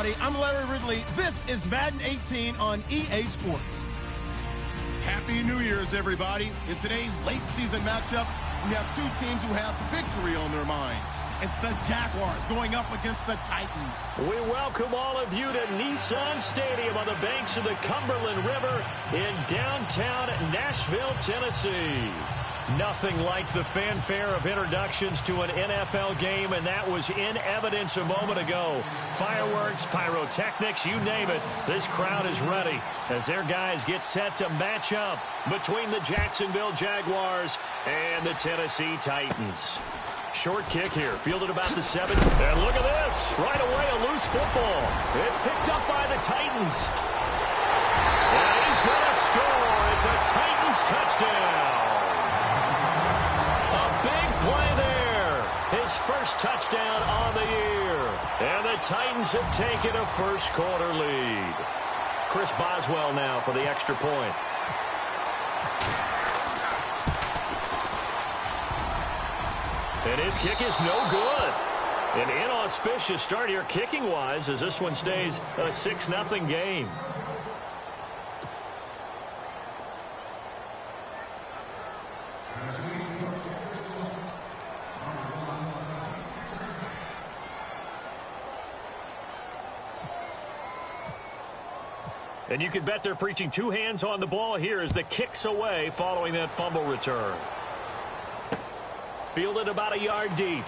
everybody. I'm Larry Ridley. This is Madden 18 on EA Sports. Happy New Year's, everybody. In today's late season matchup, we have two teams who have victory on their minds. It's the Jaguars going up against the Titans. We welcome all of you to Nissan Stadium on the banks of the Cumberland River in downtown Nashville, Tennessee. Nothing like the fanfare of introductions to an NFL game, and that was in evidence a moment ago. Fireworks, pyrotechnics, you name it. This crowd is ready as their guys get set to match up between the Jacksonville Jaguars and the Tennessee Titans. Short kick here, fielded about the 7. And look at this. Right away, a loose football. It's picked up by the Titans. And he's going to score. It's a Titans touchdown. A big play there. His first touchdown on the year. And the Titans have taken a first-quarter lead. Chris Boswell now for the extra point. And his kick is no good. An inauspicious start here kicking-wise as this one stays a 6-0 game. And you can bet they're preaching two hands on the ball here as the kick's away following that fumble return. Fielded about a yard deep.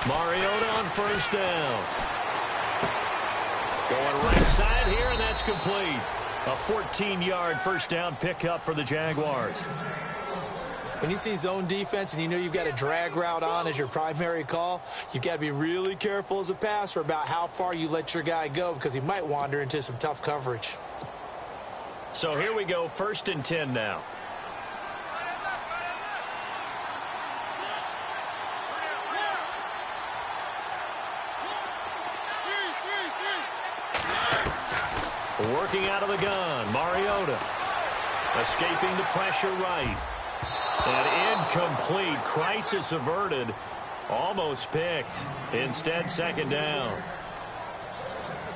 Mariota on first down. Going right side here, and that's complete. A 14-yard first down pickup for the Jaguars. When you see zone defense and you know you've got a drag route on as your primary call, you've got to be really careful as a passer about how far you let your guy go because he might wander into some tough coverage. So here we go, 1st and 10 now. Working out of the gun, Mariota. Escaping the pressure right. And incomplete. Crisis averted. Almost picked. Instead, 2nd down.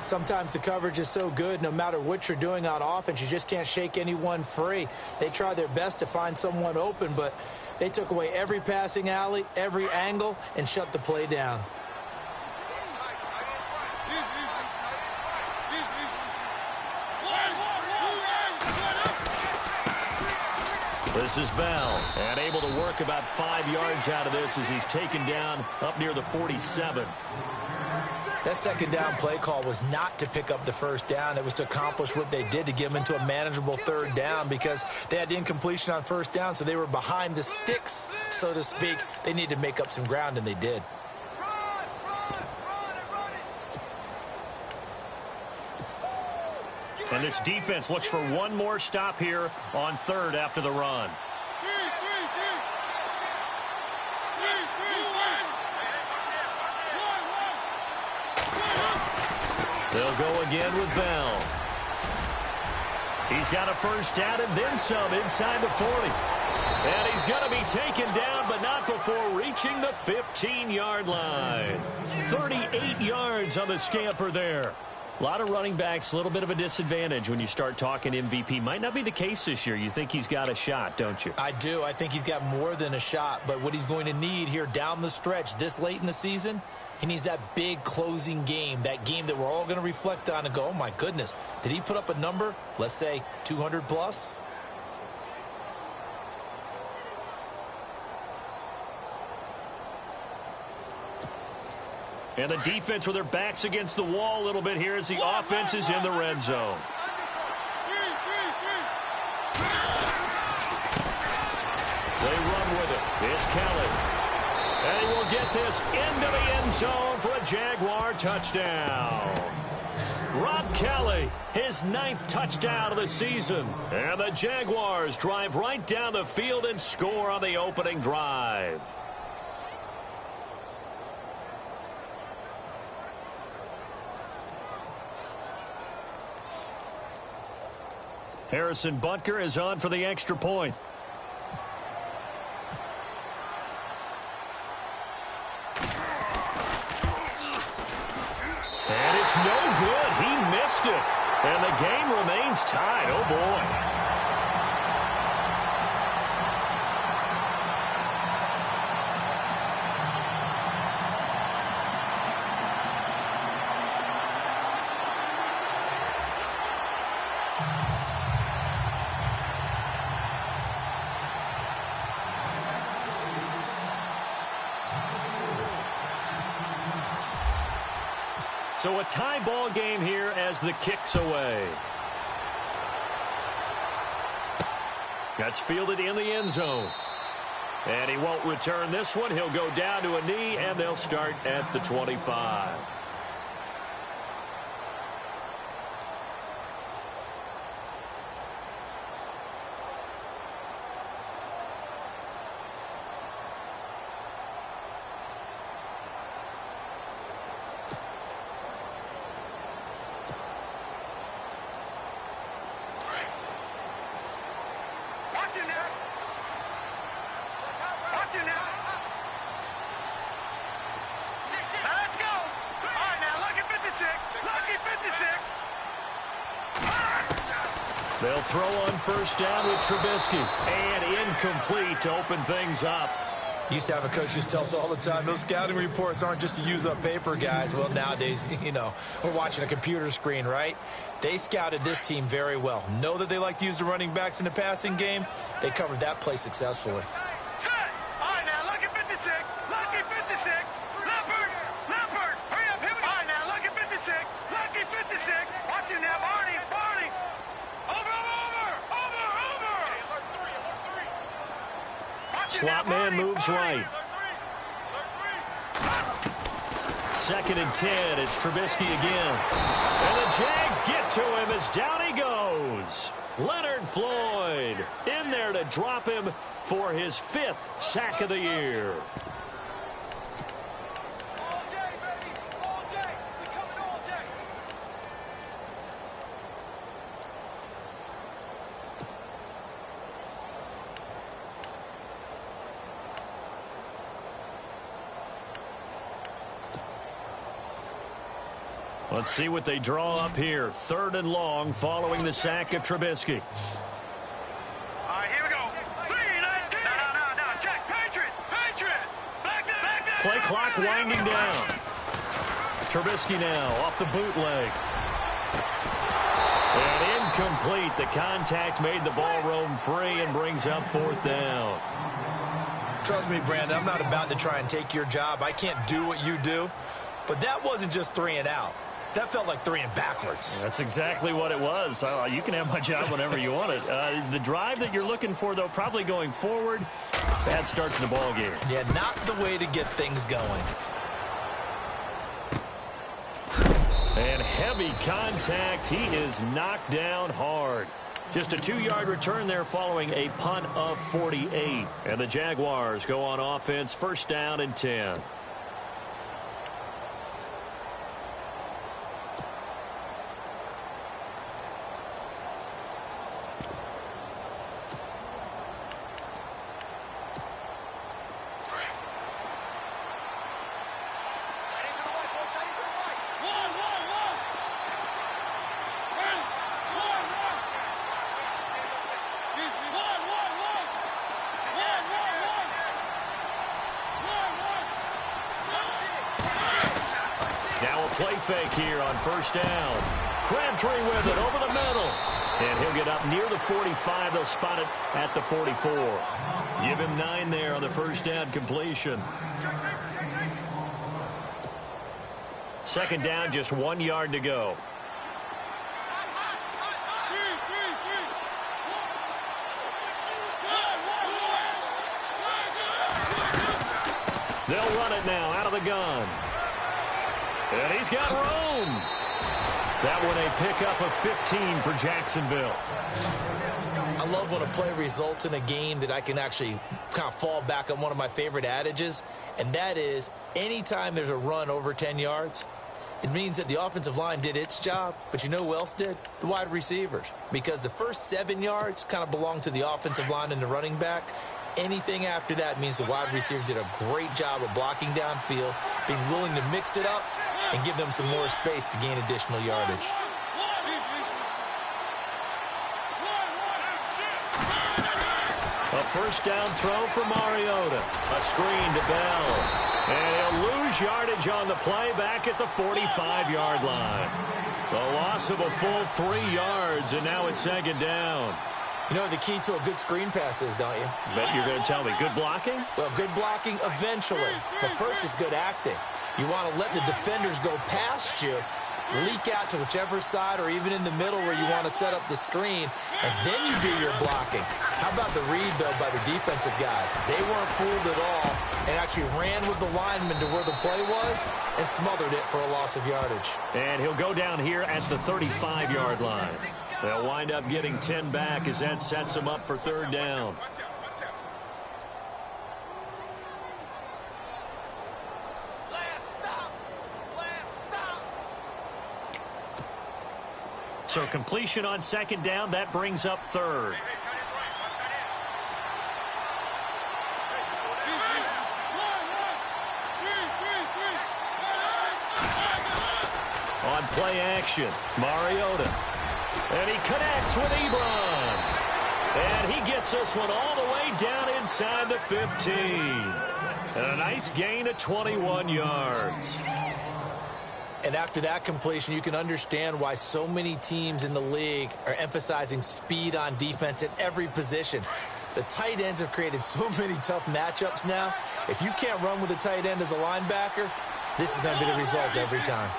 Sometimes the coverage is so good, no matter what you're doing on offense, you just can't shake anyone free. They try their best to find someone open, but they took away every passing alley, every angle, and shut the play down. This is Bell, and able to work about 5 yards out of this as he's taken down up near the 47. That 2nd down play call was not to pick up the 1st down. It was to accomplish what they did to get them into a manageable 3rd down because they had incompletion on 1st down, so they were behind the sticks, so to speak. They needed to make up some ground, and they did. And this defense looks for one more stop here on 3rd after the run. They'll go again with Bell. He's got a 1st down and then some inside the 40. And he's going to be taken down, but not before reaching the 15-yard line. 38 yards on the scamper there. A lot of running backs, a little bit of a disadvantage when you start talking MVP. Might not be the case this year. You think he's got a shot, don't you? I do. I think he's got more than a shot. But what he's going to need here down the stretch this late in the season, he needs that big closing game, that game that we're all going to reflect on and go, oh, my goodness, did he put up a number, let's say 200 plus? And the defense with their backs against the wall a little bit here as the offense is in the red zone. They run with it. it's Kelly. And he will get this into the end zone for a Jaguar touchdown. Rob Kelly, his 9th touchdown of the season. And the Jaguars drive right down the field and score on the opening drive. Harrison Butker is on for the extra point. And it's no good. He missed it. And the game remains tied. Oh, boy. So a tie ball game here as the kick's away. That's fielded in the end zone. And he won't return this one. He'll go down to a knee, and they'll start at the 25. They'll throw on first down with Trubisky. And incomplete to open things up. Used to have a coach just tell us all the time, those scouting reports aren't just to use up paper, guys. Well, nowadays, you know, we're watching a computer screen, right? They scouted this team very well. Know that they like to use the running backs in the passing game. They covered that play successfully. Set! All right, now, look at 56. Lucky 56. Leopard! Leopard! Hurry up, hit me! All right, now, look at 56. Lucky 56. Watch it now, Barney! Barney! Over! Slot man moves right. 2nd and 10. It's Trubisky again. And the Jags get to him as down he goes. Leonard Floyd in there to drop him for his 5th sack of the year. Let's see what they draw up here. 3rd and long following the sack of Trubisky. All right, here we go. 3-19. No. Check. Patriot. Back down. Play clock winding down. Trubisky now off the bootleg. And incomplete. The contact made the ball roam free and brings up 4th down. Trust me, Brandon, I'm not about to try and take your job. I can't do what you do. But that wasn't just 3 and out. That felt like 3 and backwards. That's exactly what it was. You can have my job whenever you want it. The drive that you're looking for, though, probably going forward. Bad start to the ball game. Yeah, not the way to get things going. And heavy contact. He is knocked down hard. Just a 2-yard return there following a punt of 48. And the Jaguars go on offense, 1st down and 10. Play fake here on 1st down. Crabtree with it over the middle. And he'll get up near the 45. They'll spot it at the 44. Give him 9 there on the 1st down completion. 2nd down, just 1 yard to go. They'll run it now out of the gun. And he's got room. That one a pickup of 15 for Jacksonville. I love when a play results in a game that I can actually kind of fall back on one of my favorite adages, and that is anytime there's a run over 10 yards, it means that the offensive line did its job, but you know who else did? The wide receivers. Because the first 7 yards kind of belong to the offensive line and the running back. Anything after that means the wide receivers did a great job of blocking downfield, being willing to mix it up, and give them some more space to gain additional yardage. A first down throw for Mariota. A screen to Bell. And he'll lose yardage on the play back at the 45-yard line. The loss of a full 3 yards, and now it's second down. You know what the key to a good screen pass is, don't you? Bet you're going to tell me. Good blocking? Well, good blocking eventually. But first is good acting. You want to let the defenders go past you, leak out to whichever side or even in the middle where you want to set up the screen, and then you do your blocking. How about the read, though, by the defensive guys? They weren't fooled at all and actually ran with the lineman to where the play was and smothered it for a loss of yardage. And he'll go down here at the 35-yard line. They'll wind up getting 10 back as that sets them up for third down. So completion on second down, that brings up third. On play action, Mariota. And he connects with Ebron. And he gets this one all the way down inside the 15. And a nice gain of 21 yards. And after that completion, you can understand why so many teams in the league are emphasizing speed on defense at every position. The tight ends have created so many tough matchups now. If you can't run with a tight end as a linebacker, this is going to be the result every time.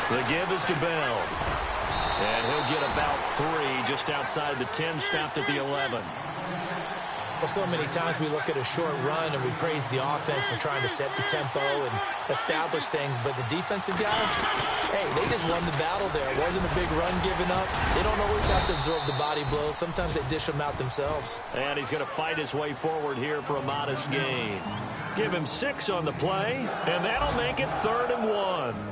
The give is to Bell. And he'll get about 3 just outside the 10, stopped at the 11. Well, so many times we look at a short run and we praise the offense for trying to set the tempo and establish things, but the defensive guys, hey, they just won the battle there. It wasn't a big run given up. They don't always have to absorb the body blows. Sometimes they dish them out themselves. And he's going to fight his way forward here for a modest gain. Give him 6 on the play, and that'll make it 3rd and 1.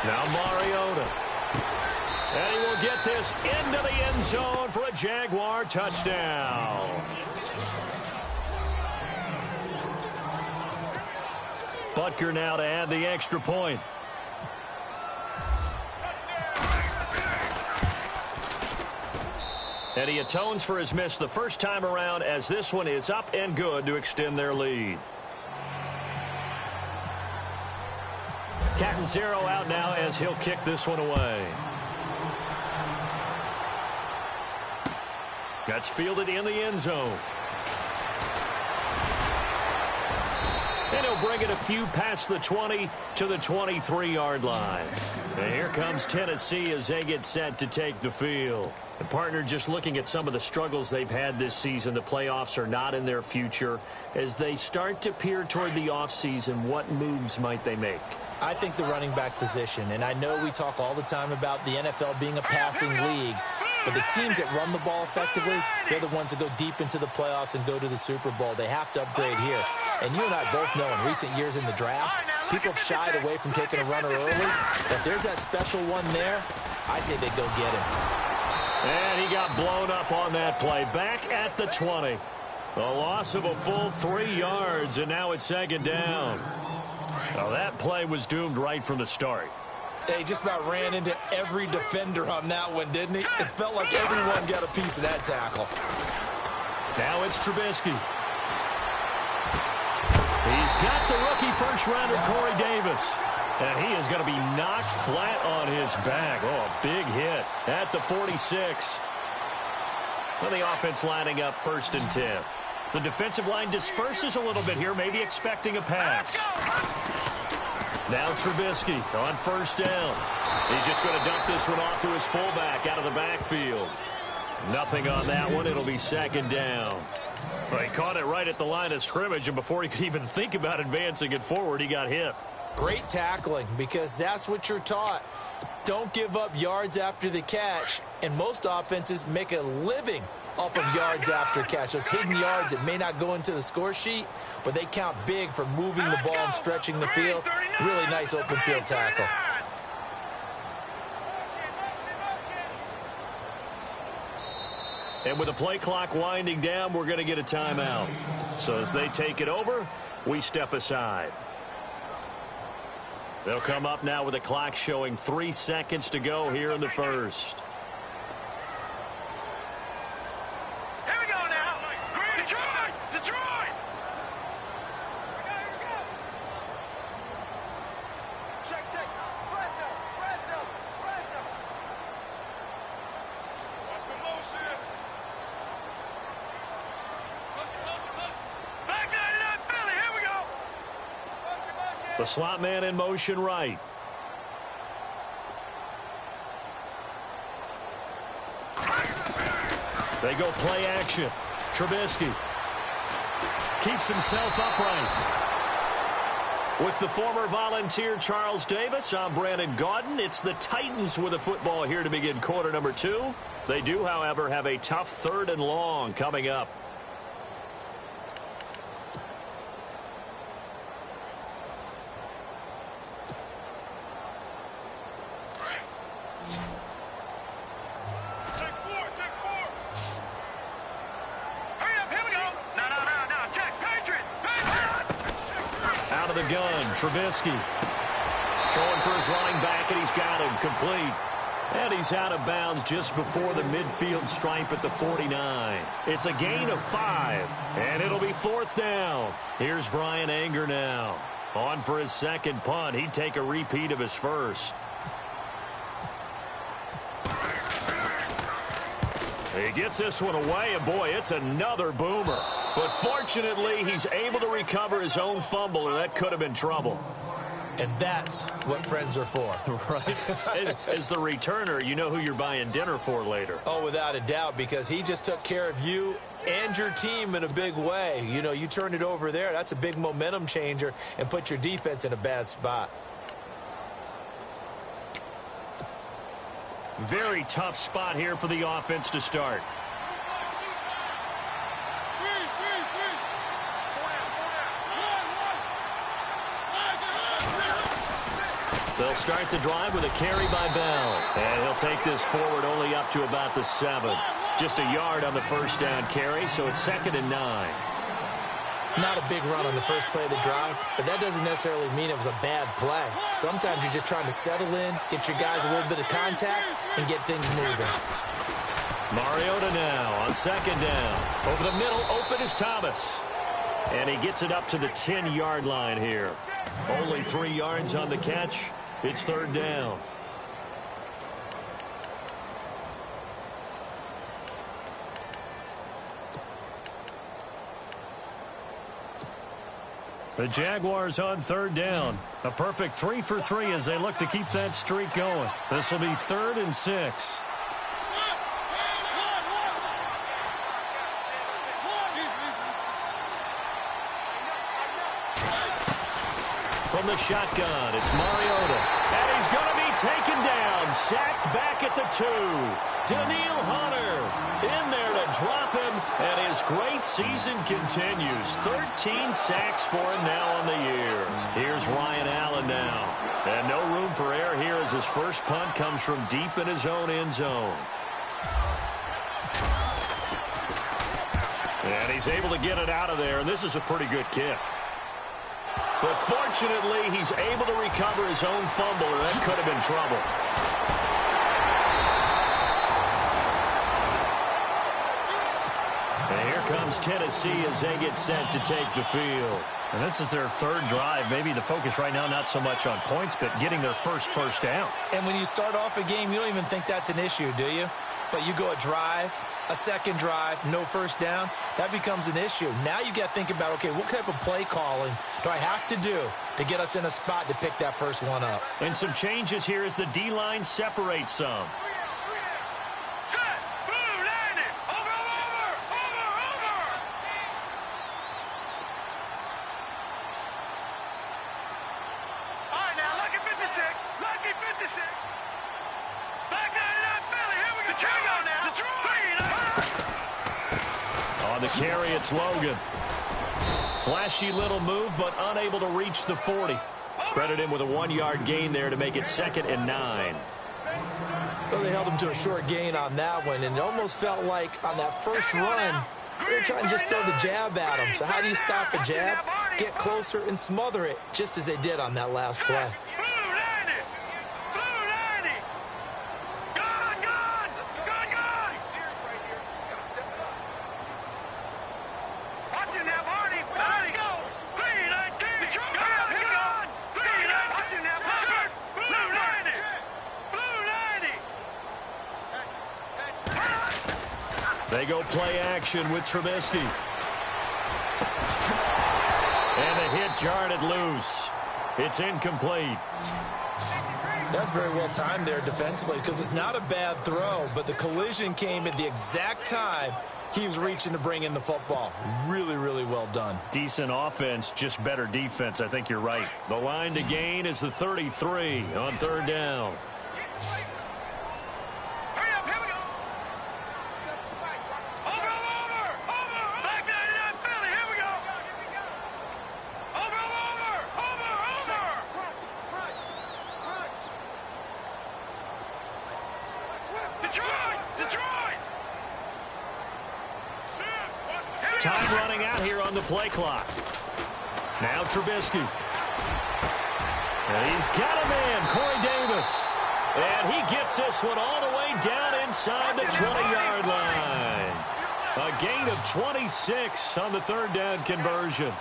Now Mariota. And he will get this into the end zone for a Jaguar touchdown. Butker now to add the extra point. And he atones for his miss the first time around as this one is up and good to extend their lead. Catanzaro out now as he'll kick this one away. That's fielded in the end zone. And he'll bring it a few past the 20 to the 23-yard line. And here comes Tennessee as they get set to take the field. The partner, just looking at some of the struggles they've had this season, the playoffs are not in their future. As they start to peer toward the offseason, what moves might they make? I think the running back position, and I know we talk all the time about the NFL being a passing league, but the teams that run the ball effectively, they're the ones that go deep into the playoffs and go to the Super Bowl. They have to upgrade here. And you and I both know in recent years in the draft, people have shied away from taking a runner early, but there's that special one there. I say they go get him. And he got blown up on that play. Back at the 20. A loss of a full 3 yards, and now it's second down. Well, that play was doomed right from the start. He just about ran into every defender on that one, didn't he? It felt like everyone got a piece of that tackle. Now it's Trubisky. He's got the rookie first-rounder, Corey Davis. And he is going to be knocked flat on his back. Oh, a big hit at the 46. Well, the offense lining up 1st and 10. The defensive line disperses a little bit here, maybe expecting a pass. Now Trubisky on 1st down. He's just going to dump this one off to his fullback out of the backfield. Nothing on that one. It'll be 2nd down. Well, he caught it right at the line of scrimmage, and before he could even think about advancing it forward, he got hit. Great tackling, because that's what you're taught. Don't give up yards after the catch, and most offenses make a living off of yards after catch. Those hidden yards that may not go into the score sheet, but they count big for moving the ball and stretching the field. Really nice open field tackle. And with the play clock winding down, we're going to get a timeout. So as they take it over, we step aside. They'll come up now with the clock showing 3 seconds to go here in the first. Here we go now. Detroit! Detroit! Check. Fresno. Watch the motion. Back that Philly. Here we go. Motion. The slot man in motion right. They go play action. Trubisky keeps himself upright. With the former Volunteer Charles Davis, I'm Brandon Gaudin. It's the Titans with the football here to begin quarter number 2. They do, however, have a tough 3rd and long coming up. Trubisky throwing for his running back, and he's got him complete. And he's out of bounds just before the midfield stripe at the 49. It's a gain of 5, and it'll be 4th down. Here's Brian Anger now. On for his 2nd punt. He'd take a repeat of his first. He gets this one away, and boy, it's another boomer. But fortunately, he's able to recover his own fumble, or that could have been trouble. And that's what friends are for. Right. As the returner, you know who you're buying dinner for later. Oh, without a doubt, because he just took care of you and your team in a big way. You know, you turned it over there. That's a big momentum changer and put your defense in a bad spot. Very tough spot here for the offense to start. They'll start the drive with a carry by Bell. And he'll take this forward only up to about the 7. Just a yard on the 1st down carry, so it's 2nd and 9. Not a big run on the first play of the drive, but that doesn't necessarily mean it was a bad play. Sometimes you're just trying to settle in, get your guys a little bit of contact, and get things moving. Mariota now on 2nd down. Over the middle, open is Thomas. And he gets it up to the 10-yard line here. Only 3 yards on the catch. It's 3rd down. The Jaguars on 3rd down. A perfect 3 for 3 as they look to keep that streak going. This will be 3rd and 6. From the shotgun, it's Mariota. And he's going to be taken down. Sacked back at the 2. Daniil Hunter in there to drop him. And his great season continues. 13 sacks for him now on the year. Here's Ryan Allen now. And no room for error here as his first punt comes from deep in his own end zone. And he's able to get it out of there. And this is a pretty good kick. But fortunately, he's able to recover his own fumble, or that could have been trouble. And here comes Tennessee as they get set to take the field. And this is their 3rd drive. Maybe the focus right now not so much on points, but getting their first down. And when you start off a game, you don't even think that's an issue, do you? but you go a drive, a second drive, no first down, that becomes an issue. Now you got to think about, okay, what type of play calling do I have to do to get us in a spot to pick that first one up? And some changes here as the D-line separates some. On the carry, it's Logan. Flashy little move, but unable to reach the 40. Credit him with a 1-yard gain there to make it 2nd and 9. Well, they held him to a short gain on that one, and it almost felt like on that first run, they were trying to just throw the jab at him. So how do you stop a jab? Get closer and smother it, just as they did on that last play. They go play action with Trubisky. And the hit jarred it loose. It's incomplete. That's very well timed there defensively because it's not a bad throw, but the collision came at the exact time he was reaching to bring in the football. Really, really well done. Decent offense, just better defense. I think you're right. The line to gain is the 33 on 3rd down. Time running out here on the play clock. Now Trubisky. And he's got a man, Corey Davis. And he gets this one all the way down inside the 20-yard line. A gain of 26 on the 3rd down conversion.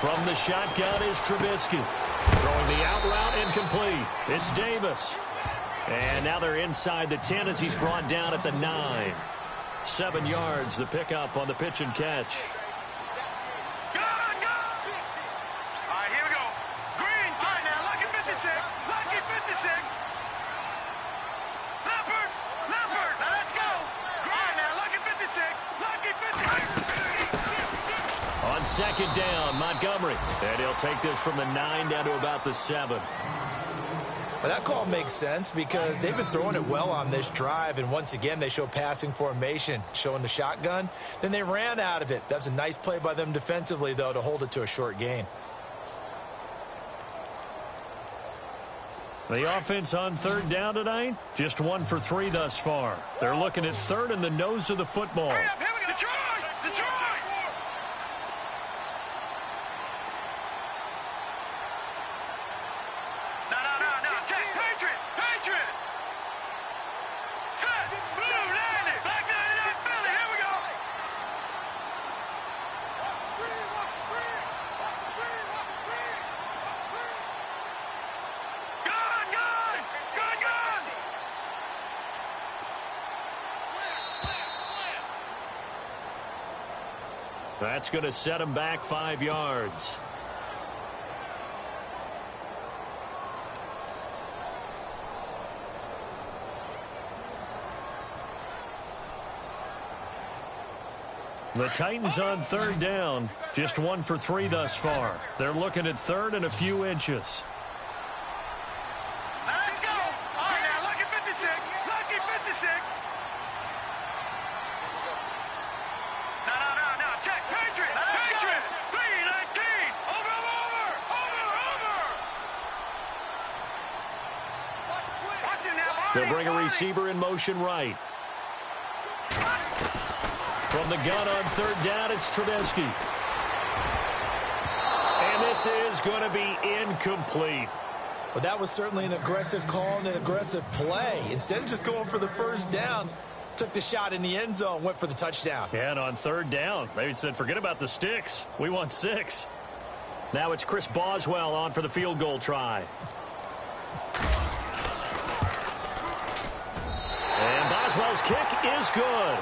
From the shotgun is Trubisky. Throwing the out route incomplete. It's Davis. And now they're inside the 10 as he's brought down at the 9. 7 yards, the pickup on the pitch and catch. All right, here we go. Green. All right, now, lucky 56. Lucky 56. Leopard. Leopard. Now, let's go. All right, now, lucky 56. Lucky 56. On 2nd down, Montgomery. And he'll take this from the 9 down to about the 7. Well, that call makes sense because they've been throwing it well on this drive, and once again they show passing formation, showing the shotgun. Then they ran out of it. That's a nice play by them defensively, though, to hold it to a short gain. The offense on 3rd down tonight, just 1 for 3 thus far. They're looking at 3rd in the nose of the football. Hurry up, here we go. Detroit! Detroit! No. Check. Patriot! Patriot! Set! Blue, landed! Black 99, Philly, here we go! Gun! That's going to set him back 5 yards. The Titans on 3rd down, just 1 for 3 thus far. They're looking at 3rd and a few inches. Let's go! All right, now, lucky 56. Lucky 56. No. Check. Patriot. Patriot. 319. Over. Watch it now, Barney. They'll bring a receiver in motion right. From the gun on 3rd down, it's Trubisky. And this is going to be incomplete. Well, that was certainly an aggressive call and an aggressive play. Instead of just going for the first down, took the shot in the end zone, went for the touchdown. And on 3rd down, they said, forget about the sticks. We want 6. Now it's Chris Boswell on for the field goal try. And Boswell's kick is good.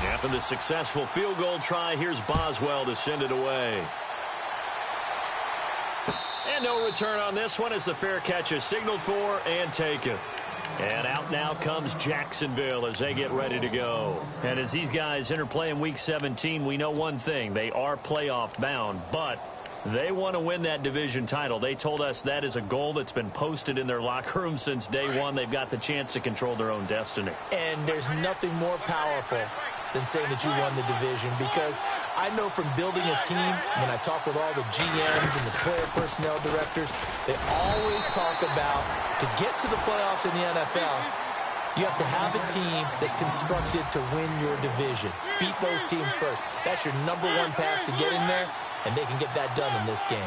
After the successful field goal try, here's Boswell to send it away. And no return on this one as the fair catch is signaled for and taken. And out now comes Jacksonville as they get ready to go. And as these guys interplay in Week 17, we know one thing. They are playoff bound, but they want to win that division title. They told us that is a goal that's been posted in their locker room since day one. They've got the chance to control their own destiny. And there's nothing more powerful than saying that you won the division, because I know from building a team, when I talk with all the GMs and the player personnel directors, they always talk about, to get to the playoffs in the NFL, you have to have a team that's constructed to win your division. Beat those teams first. That's your number one path to getting there, and they can get that done in this game.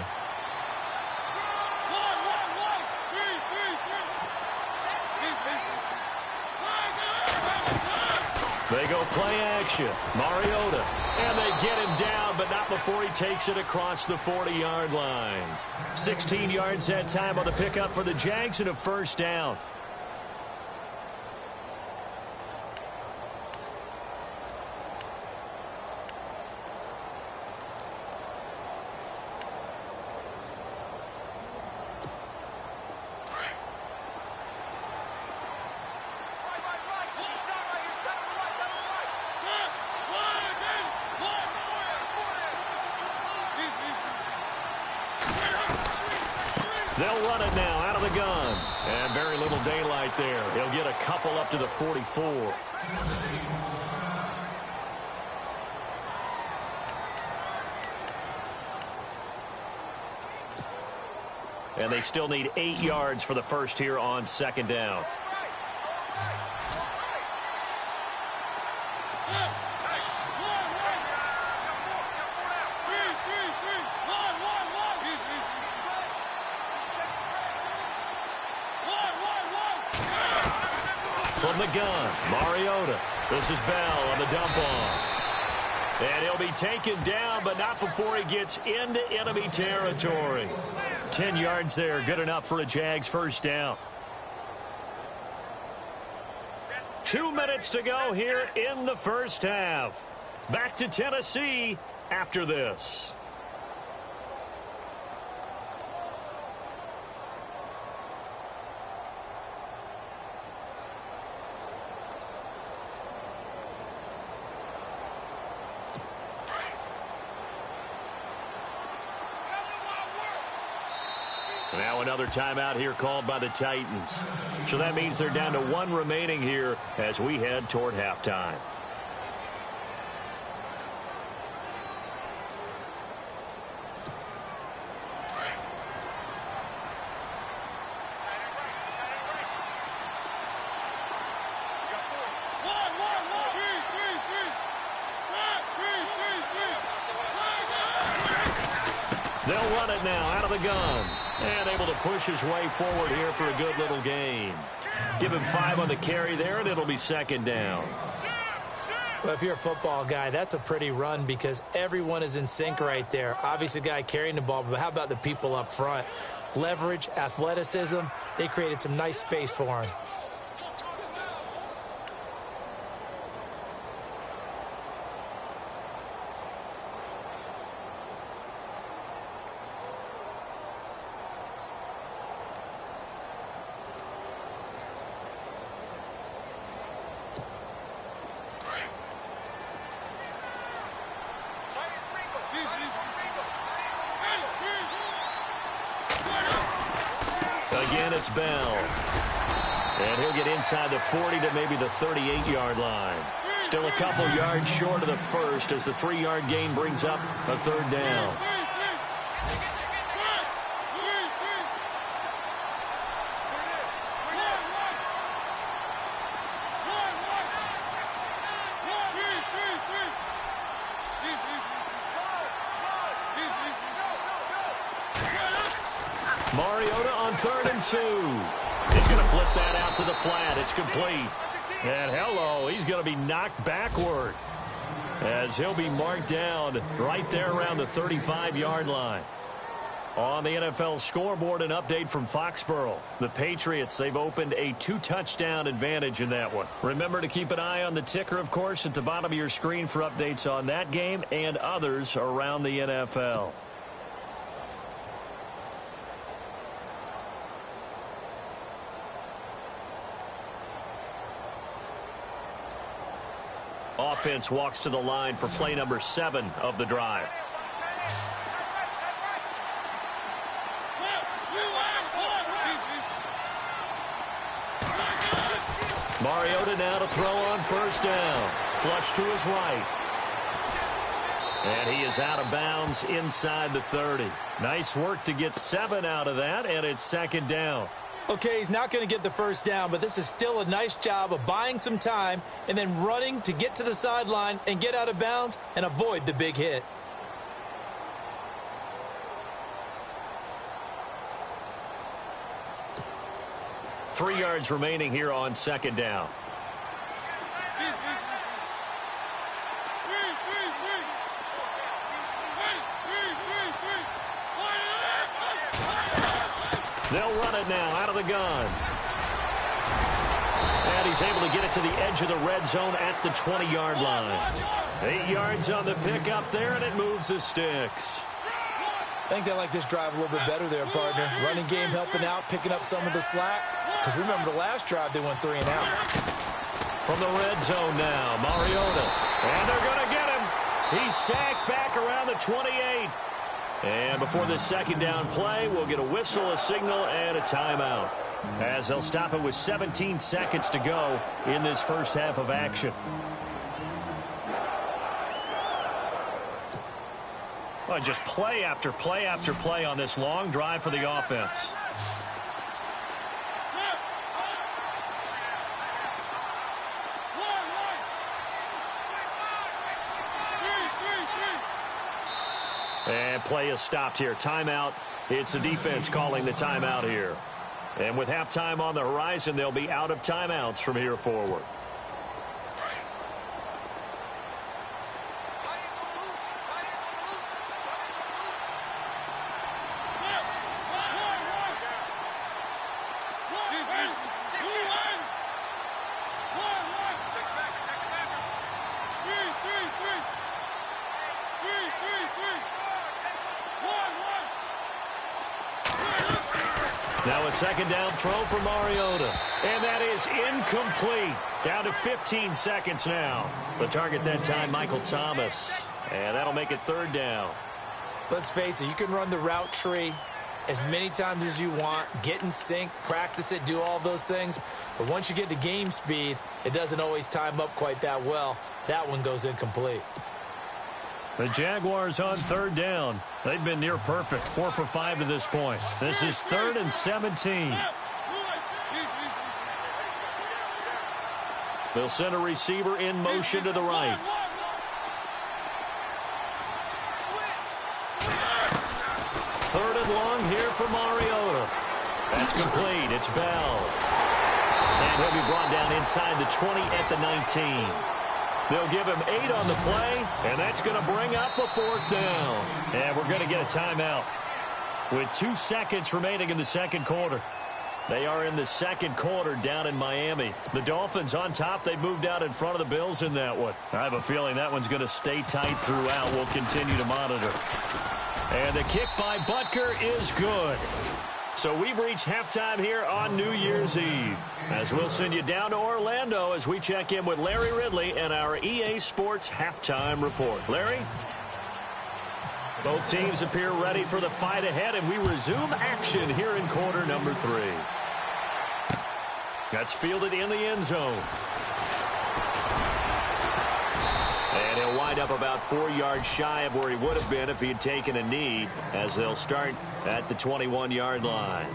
They go play action. Mariota. And they get him down, but not before he takes it across the 40-yard line. 16 yards that time on the pickup for the Jags and a first down. They'll run it now out of the gun. And very little daylight there. He'll get a couple up to the 44. And they still need 8 yards for the first here on second down. From the gun, Mariota. This is Bell on the dump off. And he'll be taken down, but not before he gets into enemy territory. 10 yards there, good enough for a Jags first down. 2 minutes to go here in the first half. Back to Tennessee after this. Now another timeout here called by the Titans. So that means they're down to 1 remaining here as we head toward halftime. They'll run it now out of the gun. And able to push his way forward here for a good little gain. Give him 5 on the carry there, and it'll be second down. Well, if you're a football guy, that's a pretty run because everyone is in sync right there. Obviously, the guy carrying the ball, but how about the people up front? Leverage, athleticism, they created some nice space for him. Again, it's Bell. And he'll get inside the 40 to maybe the 38-yard line. Still a couple yards short of the first as the 3-yard gain brings up a third down. Mariota on 3rd and 2. He's going to flip that out to the flat. It's complete. And hello, he's going to be knocked backward as he'll be marked down right there around the 35-yard line. On the NFL scoreboard, an update from Foxborough. The Patriots, they've opened a 2-touchdown advantage in that one. Remember to keep an eye on the ticker, of course, at the bottom of your screen for updates on that game and others around the NFL. Offense walks to the line for play number 7 of the drive. Mariota now to throw on 1st down. Flush to his right. And he is out of bounds inside the 30. Nice work to get 7 out of that, and it's 2nd down. Okay, he's not going to get the 1st down, but this is still a nice job of buying some time and then running to get to the sideline and get out of bounds and avoid the big hit. Three yards remaining here on 2nd down. They'll run it now out of the gun. And he's able to get it to the edge of the red zone at the 20-yard line. 8 yards on the pickup there, and it moves the sticks. I think they like this drive a little bit better there, partner. Running game helping out, picking up some of the slack. Because remember the last drive, they went 3 and out. From the red zone now, Mariota. And they're going to get him. He's sacked back around the 28. And before this 2nd down play, we'll get a whistle, a signal, and a timeout. As they'll stop it with 17 seconds to go in this first half of action. Well, just play after play after play on this long drive for the offense. And play is stopped here. Timeout. It's the defense calling the timeout here. And with halftime on the horizon, they'll be out of timeouts from here forward. Now a 2nd down throw for Mariota. And that is incomplete. Down to 15 seconds now. The target that time, Michael Thomas. And that'll make it 3rd down. Let's face it, you can run the route tree as many times as you want, get in sync, practice it, do all those things. But once you get to game speed, it doesn't always time up quite that well. That one goes incomplete. The Jaguars on 3rd down. They've been near perfect, 4 for 5 to this point. This is 3rd and 17. They'll send a receiver in motion to the right. Third and long here for Mariota. That's complete. It's Bell. And he'll be brought down inside the 20 at the 19. They'll give him 8 on the play, and that's going to bring up a 4th down. And we're going to get a timeout with 2 seconds remaining in the 2nd quarter. They are in the 2nd quarter down in Miami. The Dolphins on top. They moved out in front of the Bills in that one. I have a feeling that one's going to stay tight throughout. We'll continue to monitor. And the kick by Butker is good. So we've reached halftime here on New Year's Eve. As we'll send you down to Orlando as we check in with Larry Ridley and our EA Sports Halftime Report. Larry? Both teams appear ready for the fight ahead, and we resume action here in quarter number 3. That's fielded in the end zone. wind up about 4 yards shy of where he would have been if he had taken a knee, as they'll start at the 21-yard line.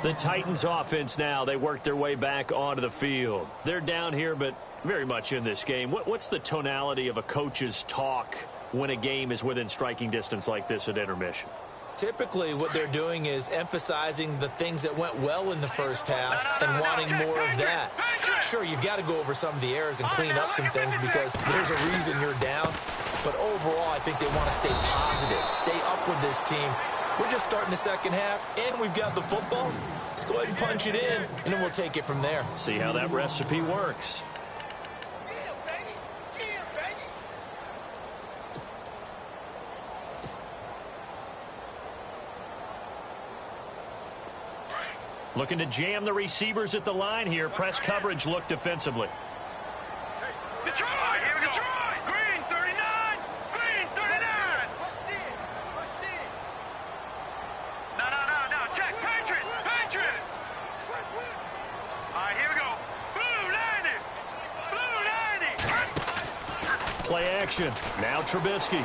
The Titans offense now, they work their way back onto the field. They're down here, but very much in this game. What's the tonality of a coach's talk when a game is within striking distance like this at intermission? Typically, what they're doing is emphasizing the things that went well in the first half and wanting more of that. Sure, you've got to go over some of the errors and clean up some things because there's a reason you're down. But overall, I think they want to stay positive, stay up with this team. We're just starting the second half, and we've got the football. Let's go ahead and punch it in, and then we'll take it from there. See how that recipe works. Looking to jam the receivers at the line here. Press coverage look defensively. Detroit! Detroit! Green 39! Green 39! No. Check. Patriot! Patriot! All right, here we go. Blue 90! Blue 90! Play action. Now Trubisky.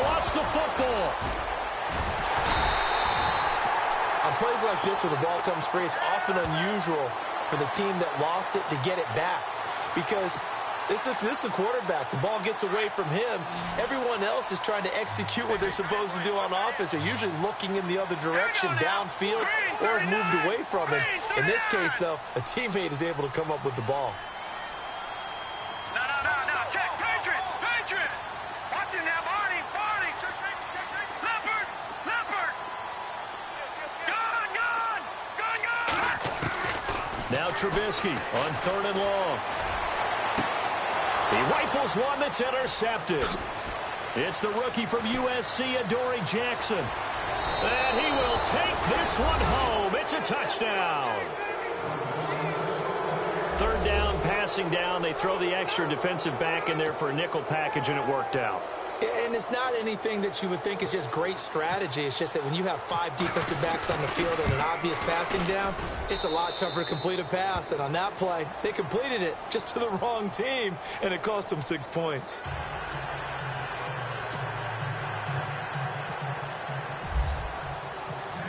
Lost the football. On plays like this where the ball comes free, it's often unusual for the team that lost it to get it back because this is the quarterback. The ball gets away from him. Everyone else is trying to execute what they're supposed to do on offense. They're usually looking in the other direction, downfield, or moved away from him. In this case, though, a teammate is able to come up with the ball. No. Check. Patriot! Watch it now, Barney! Leopard! Now Trubisky on 3rd and long. He rifles one that's intercepted. It's the rookie from USC, Adoree Jackson. And he will take this one home. It's a touchdown. 3rd down, passing down. They throw the extra defensive back in there for a nickel package, and it worked out. And it's not anything that you would think is just great strategy. It's just that when you have 5 defensive backs on the field and an obvious passing down, it's a lot tougher to complete a pass. And on that play, they completed it just to the wrong team, and it cost them 6 points.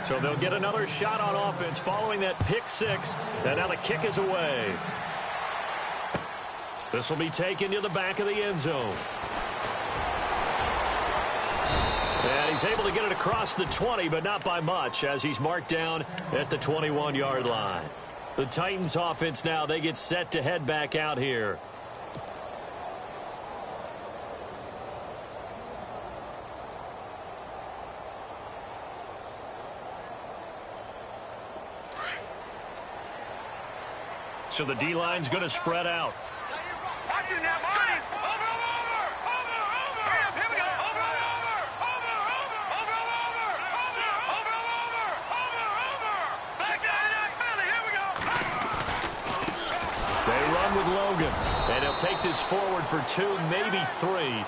So they'll get another shot on offense following that pick 6. And now the kick is away. This will be taken to the back of the end zone. And he's able to get it across the 20, but not by much, as he's marked down at the 21-yard line. The Titans offense now, they get set to head back out here. So the D-line's going to spread out. Watch it now, Barney! Over! Hurry up, here we go! Over! Back down, Philly, here we go! They run with Logan, and he'll take this forward for 2, maybe 3.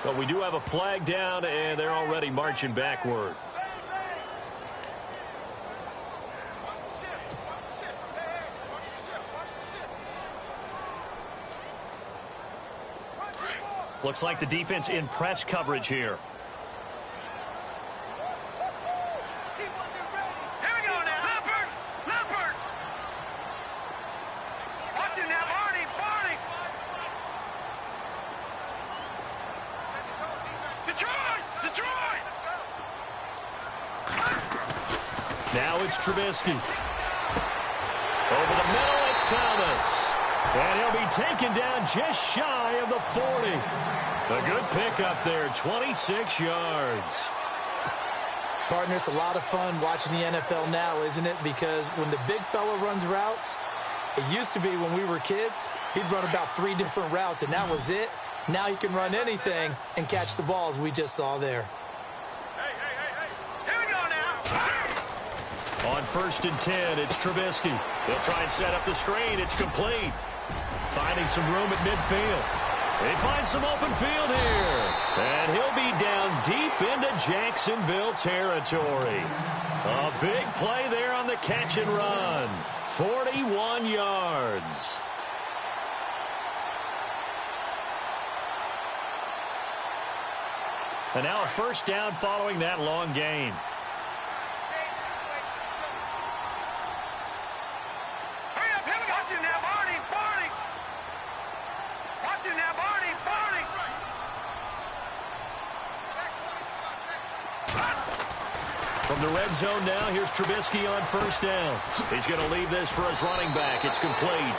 But we do have a flag down, and they're already marching backward. Looks like the defense in press coverage here. Here we go now. Leopard! Watch it now, Barney! Detroit! Now it's Trubisky. Over the middle, it's Thomas. And he'll be taken down just shy of the 40. A good pickup there, 26 yards. Partner, it's a lot of fun watching the NFL now, isn't it? Because when the big fella runs routes, it used to be when we were kids, he'd run about 3 different routes, and that was it. Now he can run anything and catch the balls we just saw there. Hey! Here we go now! On 1st and 10, it's Trubisky. He'll try and set up the screen. It's complete. Finding some room at midfield. They find some open field here. And he'll be down deep into Jacksonville territory. A big play there on the catch and run. 41 yards. And now a first down following that long gain. Hurry up, hit him. Watch him now, Barney. Barney. Watch him now, Barney. Barney. From the red zone now, here's Trubisky on first down. He's going to leave this for his running back. It's complete.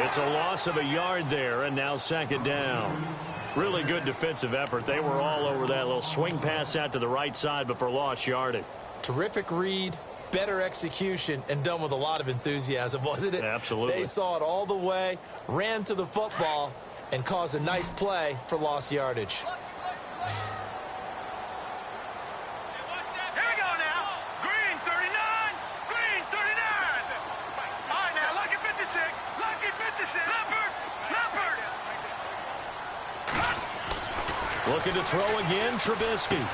It's a loss of a yard there, and now second down. Really good defensive effort. They were all over that little swing pass out to the right side before lost yardage. Terrific read, better execution, and done with a lot of enthusiasm, wasn't it? Absolutely. They saw it all the way, ran to the football, and caused a nice play for lost yardage. Here we go now. Green 39. Green 39. All right now, Lucky 56. Lucky 56. Leopard. Leopard. Looking to throw again, Trubisky.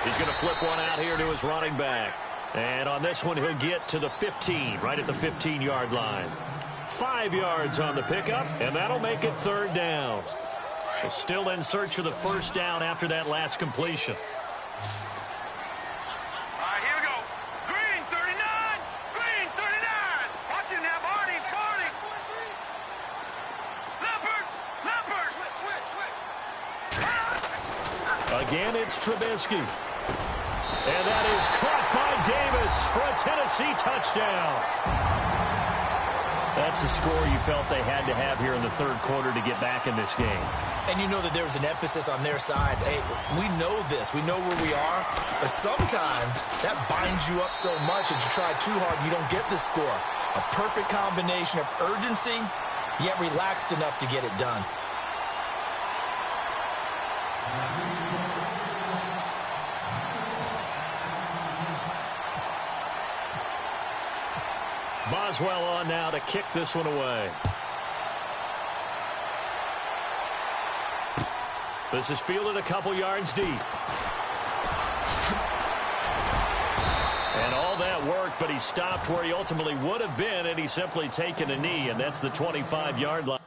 He's going to flip one out here to his running back. And on this one, he'll get to the 15, right at the 15-yard line. 5 yards on the pickup, and that'll make it third down. Still in search of the first down after that last completion. All right, here we go. Green 39. Green 39. Watch him now, Barney. Barney. Leopard. Leopard. Again, it's Trubisky. And that is caught by Davis for a Tennessee touchdown. That's a score you felt they had to have here in the third quarter to get back in this game. And you know that there was an emphasis on their side. Hey, we know this. We know where we are. But sometimes that binds you up so much that you try too hard, you don't get the score. A perfect combination of urgency, yet relaxed enough to get it done. Boswell on now to kick this one away. This is fielded a couple yards deep. And all that work, but he stopped where he ultimately would have been, and he's simply taken a knee, and that's the 25-yard line.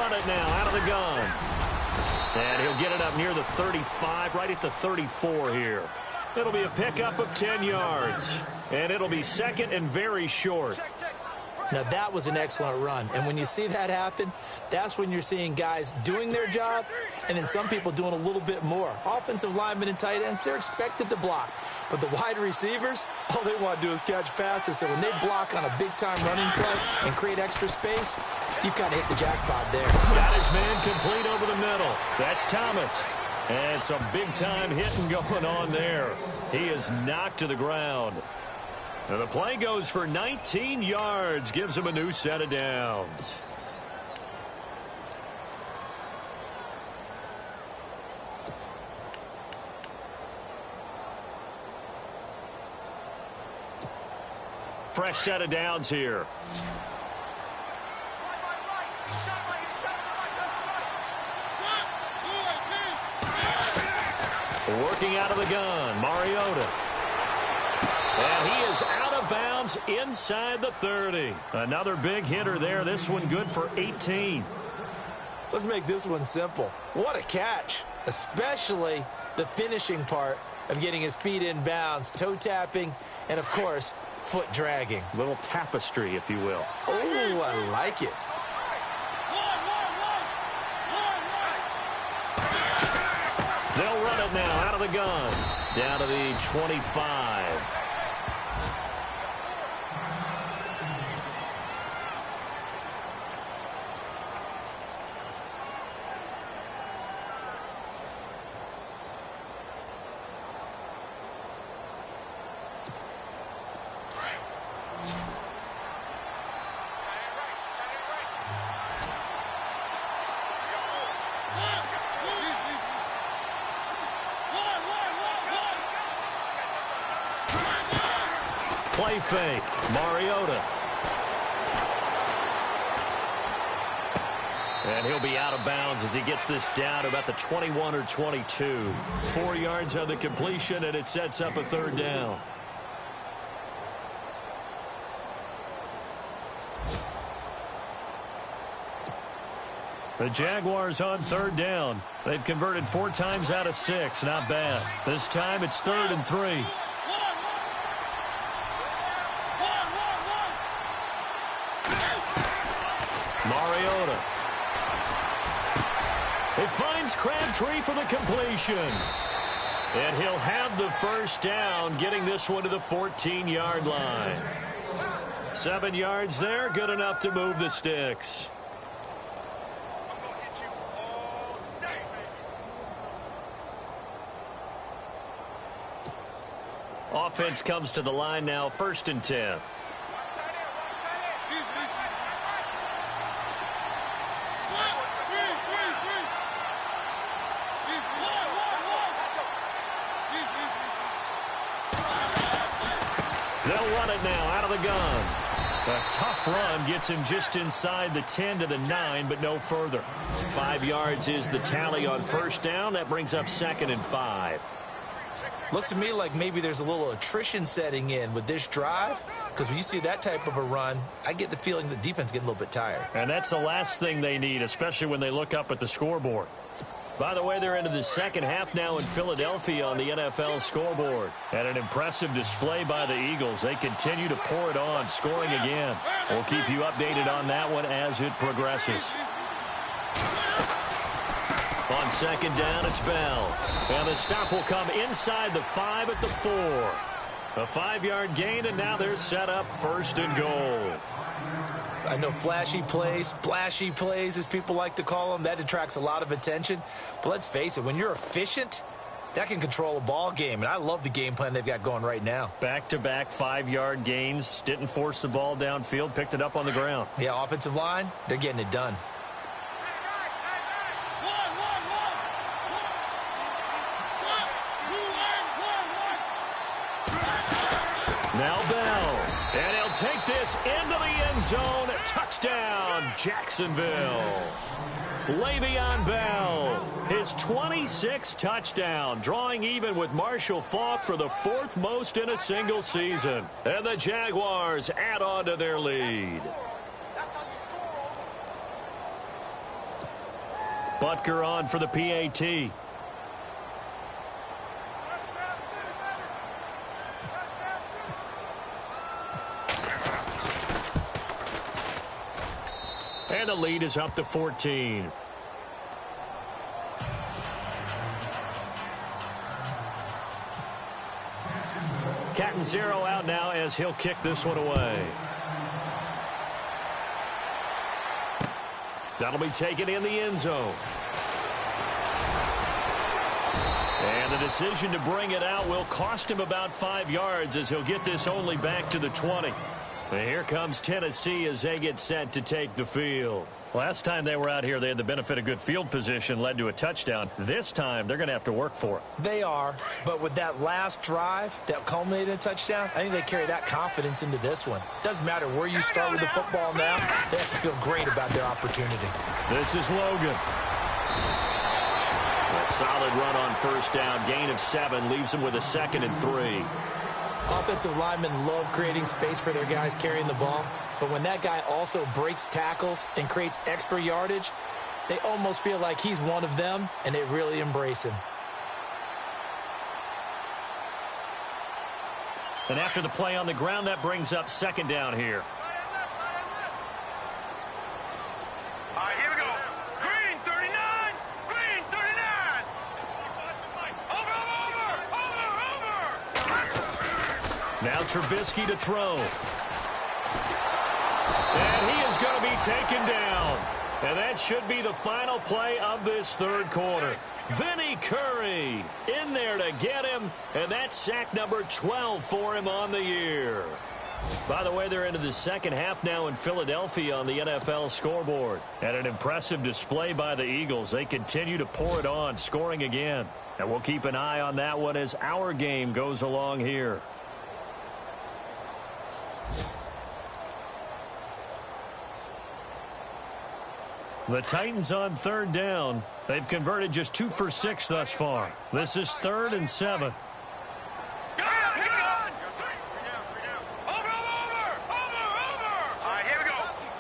run it now out of the gun. And he'll get it up near the 35, right at the 34 here. It'll be a pickup of 10 yards. And it'll be second and very short. Now, that was an excellent run. And when you see that happen, that's when you're seeing guys doing their job and then some people doing a little bit more. Offensive linemen and tight ends, they're expected to block. But the wide receivers, all they want to do is catch passes. So when they block on a big-time running play and create extra space, you've kind of hit the jackpot there. Got his man complete over the middle. That's Thomas. And some big-time hitting going on there. He is knocked to the ground. And the play goes for 19 yards, gives him a new set of downs. Fresh set of downs here. Working out of the gun, Mariota. And he is out of bounds inside the 30. Another big hitter there. This one good for 18. Let's make this one simple. What a catch, especially the finishing part of getting his feet in bounds, toe tapping, and, of course, foot dragging. Little tapestry, if you will. Oh, I like it. They'll run it now out of the gun. Down to the 25. Play fake. Mariota. And he'll be out of bounds as he gets this down to about the 21 or 22. 4 yards on the completion, and it sets up a third down. The Jaguars on third down. They've converted 4 times out of 6. Not bad. This time it's 3rd and 3. Mariota. It finds Crabtree for the completion. And he'll have the first down, getting this one to the 14-yard line. 7 yards there, good enough to move the sticks. Offense comes to the line now, 1st and 10. They'll run it now out of the gun. A tough run gets him just inside the 10 to the 9, but no further. 5 yards is the tally on first down. That brings up 2nd and 5. Looks to me like maybe there's a little attrition setting in with this drive, because when you see that type of a run, I get the feeling the defense getting a little bit tired. And that's the last thing they need, especially when they look up at the scoreboard. By the way, they're into the second half now in Philadelphia on the NFL scoreboard. And an impressive display by the Eagles. They continue to pour it on, scoring again. We'll keep you updated on that one as it progresses. On second down, it's Bell. And the stop will come inside the 5 at the 4. A 5-yard gain, and now they're set up 1st and goal. I know flashy plays, splashy plays, as people like to call them, that attracts a lot of attention. But let's face it, when you're efficient, that can control a ball game. And I love the game plan they've got going right now. Back-to-back 5-yard gains. Didn't force the ball downfield, picked it up on the ground. Yeah, offensive line, they're getting it done. Now Bell, and he'll take this into the end zone. Touchdown, Jacksonville. Le'Veon Bell, his 26th touchdown, drawing even with Marshall Faulk for the 4th most in a single season. And the Jaguars add on to their lead. Butker on for the PAT. And the lead is up to 14. Catanzaro out now as he'll kick this one away. That'll be taken in the end zone. And the decision to bring it out will cost him about 5 yards as he'll get this only back to the 20. And here comes Tennessee as they get set to take the field. Last time they were out here, they had the benefit of good field position, led to a touchdown. This time, they're going to have to work for it. They are, but with that last drive that culminated in a touchdown, I think they carry that confidence into this one. Doesn't matter where you start with the football now, they have to feel great about their opportunity. This is Logan. A solid run on first down, gain of 7, leaves them with a 2nd and 3. Offensive linemen love creating space for their guys carrying the ball, but when that guy also breaks tackles and creates extra yardage, they almost feel like he's one of them, and they really embrace him. And after the play on the ground, that brings up 2nd down here. All right, here we go. Green 39. Green 39. Over. Now Trubisky to throw. And he is going to be taken down. And that should be the final play of this third quarter. Vinny Curry in there to get him, and that's sack number 12 for him on the year. By the way, they're into the second half now in Philadelphia on the NFL scoreboard. And an impressive display by the Eagles. They continue to pour it on, scoring again. And we'll keep an eye on that one as our game goes along here. The Titans on 3rd down. They've converted just 2 for 6 thus far. This is 3rd and 7. Over. All right, here we go.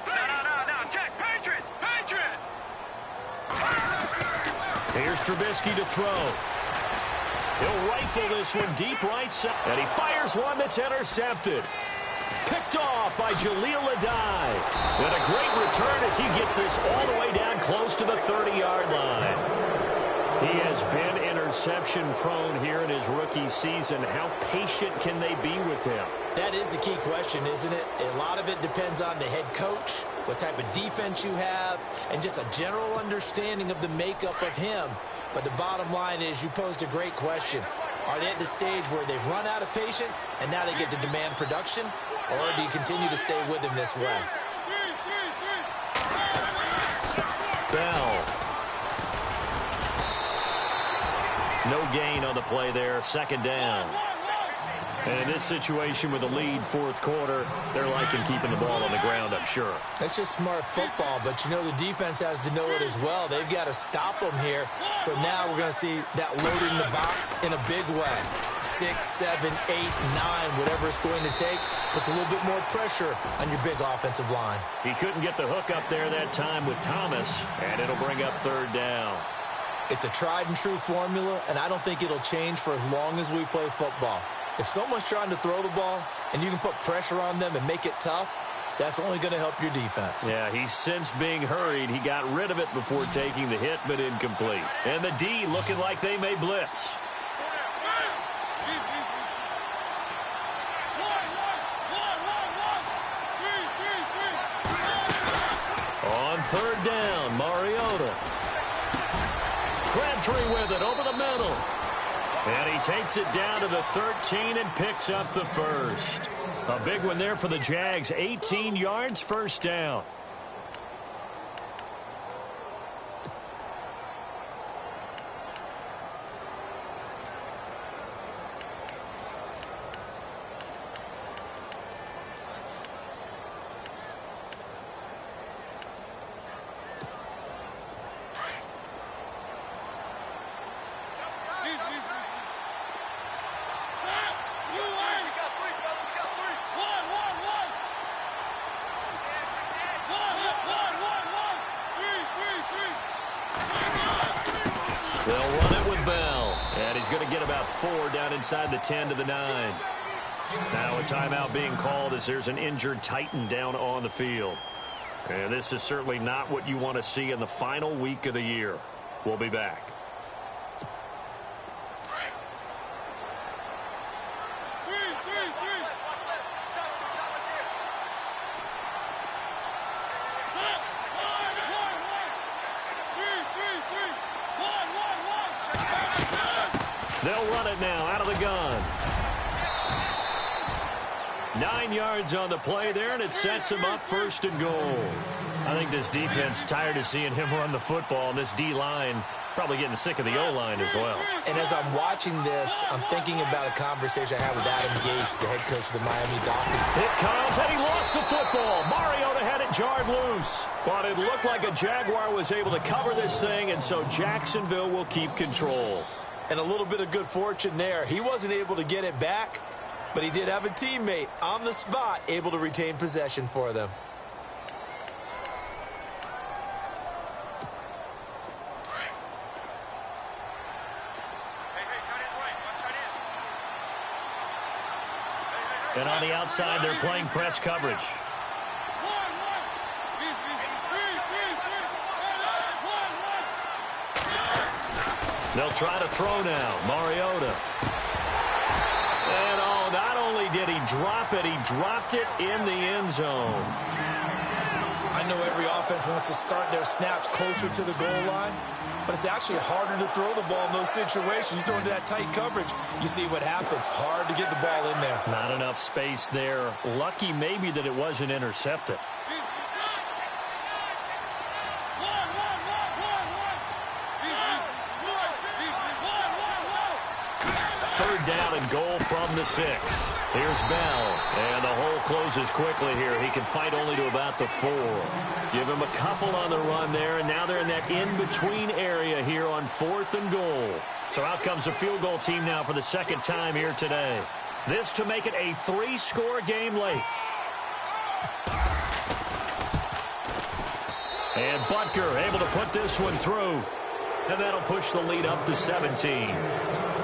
Now, check. Patriot. Here's Trubisky to throw. He'll rifle this one deep right side. And he fires one that's intercepted. Picked off by Jaleel Adai. And a great return as he gets this all the way down close to the 30-yard line. He has been interception prone here in his rookie season. How patient can they be with him? That is the key question, isn't it? A lot of it depends on the head coach, what type of defense you have, and just a general understanding of the makeup of him. But the bottom line is you posed a great question. Are they at the stage where they've run out of patience and now they get to demand production? Or do you continue to stay with him this way? Bell. No gain on the play there. 2nd down. And in this situation with a lead, 4th quarter, they're liking keeping the ball on the ground, I'm sure. That's just smart football, but you know the defense has to know it as well. They've got to stop them here. So now we're going to see that loaded in the box in a big way. 6, 7, 8, 9, whatever it's going to take, puts a little bit more pressure on your big offensive line. He couldn't get the hook up there that time with Thomas, and it'll bring up 3rd down. It's a tried and true formula, and I don't think it'll change for as long as we play football. If someone's trying to throw the ball and you can put pressure on them and make it tough, that's only going to help your defense. Yeah, he's since being hurried. He got rid of it before taking the hit, but incomplete. And the D looking like they may blitz. On 3rd down, Mariota. Crabtree with it over the middle. And he takes it down to the 13 and picks up the 1st. A big one there for the Jags. 18 yards, 1st down. with Bell. And he's going to get about 4 down inside the 10 to the 9. Now a timeout being called as there's an injured Titan down on the field. And this is certainly not what you want to see in the final week of the year. We'll be back. They'll run it now out of the gun. 9 yards on the play there, and it sets him up 1st and goal. I think this defense tired of seeing him run the football, and this D-line probably getting sick of the O-line as well. And as I'm watching this, I'm thinking about a conversation I had with Adam Gase, the head coach of the Miami Dolphins. It comes, and he lost the football. Mariota had it jarred loose. But it looked like a Jaguar was able to cover this thing, and so Jacksonville will keep control. And a little bit of good fortune there. He wasn't able to get it back, but he did have a teammate on the spot able to retain possession for them. And on the outside, they're playing press coverage. They'll try to throw now. Mariota. And oh, not only did he drop it, he dropped it in the end zone. I know every offense wants to start their snaps closer to the goal line, but it's actually harder to throw the ball in those situations. You throw into that tight coverage, you see what happens. Hard to get the ball in there. Not enough space there. Lucky maybe that it wasn't intercepted. Third down and goal from the 6. Here's Bell, and the hole closes quickly here. He can fight only to about the 4. Give him a couple on the run there, and now they're in that in-between area here on 4th and goal. So out comes the field goal team now for the 2nd time here today. This to make it a 3-score game late. And Butker able to put this one through. And that'll push the lead up to 17.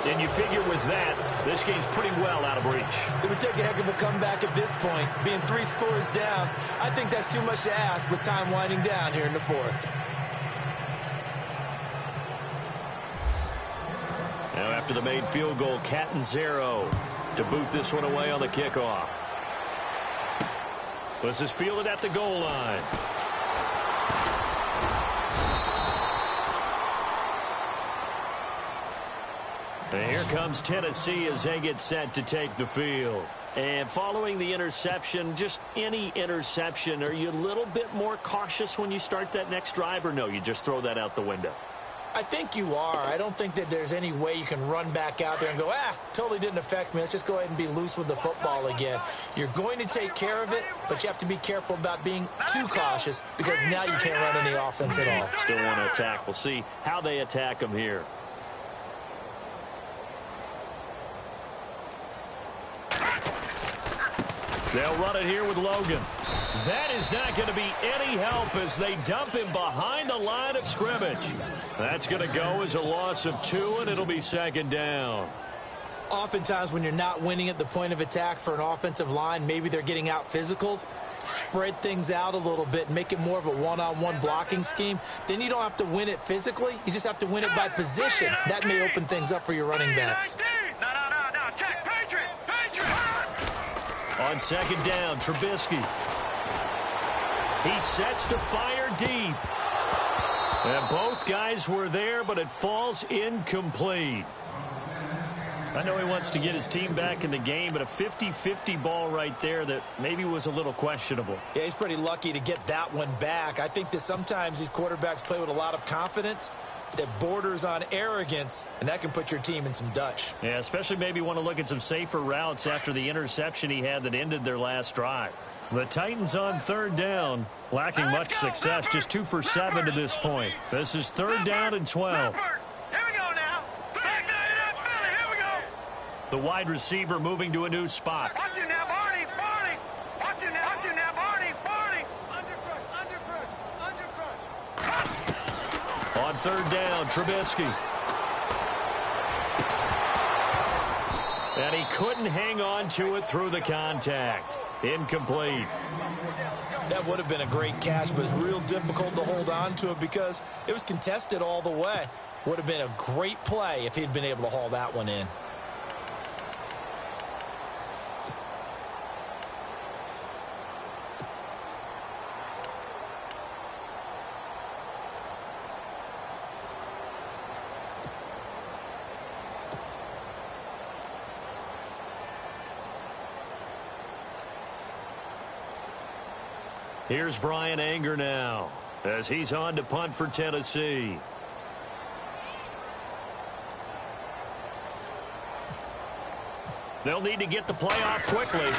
And you figure with that, this game's pretty well out of reach. It would take a heck of a comeback at this point. Being 3 scores down, I think that's too much to ask with time winding down here in the 4th. Now after the made field goal, Catanzaro to boot this one away on the kickoff. This is fielded at the goal line. And here comes Tennessee as they get set to take the field. And following the interception, just any interception, are you a little bit more cautious when you start that next drive, or no, you just throw that out the window? I think you are. I don't think that there's any way you can run back out there and go, totally didn't affect me. Let's just go ahead and be loose with the football again. You're going to take care of it, but you have to be careful about being too cautious because now you can't run any offense at all. Still want to attack. We'll see how they attack them here. They'll run it here with Logan. That is not going to be any help as they dump him behind the line of scrimmage. That's going to go as a loss of 2, and it'll be 2nd down. Oftentimes when you're not winning at the point of attack for an offensive line, maybe they're getting out physical. Spread things out a little bit, make it more of a one-on-one blocking scheme. Then you don't have to win it physically. You just have to win it by position. That may open things up for your running backs. No, check, Patriot. On 2nd down, Trubisky. He sets to fire deep. And both guys were there, but it falls incomplete. I know he wants to get his team back in the game, but a 50-50 ball right there that maybe was a little questionable. Yeah, he's pretty lucky to get that one back. I think that sometimes these quarterbacks play with a lot of confidence that borders on arrogance, and that can put your team in some Dutch. Yeah, especially maybe want to look at some safer routes after the interception he had that ended their last drive. The Titans on 3rd down, lacking much success, just 2 for 7 to this point. This is 3rd down and 12. Here we go now. Back to Philly. Here we go. The wide receiver moving to a new spot. Watch it now, Barney. Watch it now, Barney. Under front. On 3rd down, Trubisky. And he couldn't hang on to it through the contact. Incomplete. That would have been a great catch, but it's real difficult to hold on to it because it was contested all the way. Would have been a great play if he'd been able to haul that one in. Here's Brian Anger now as he's on to punt for Tennessee. They'll need to get the play off quickly.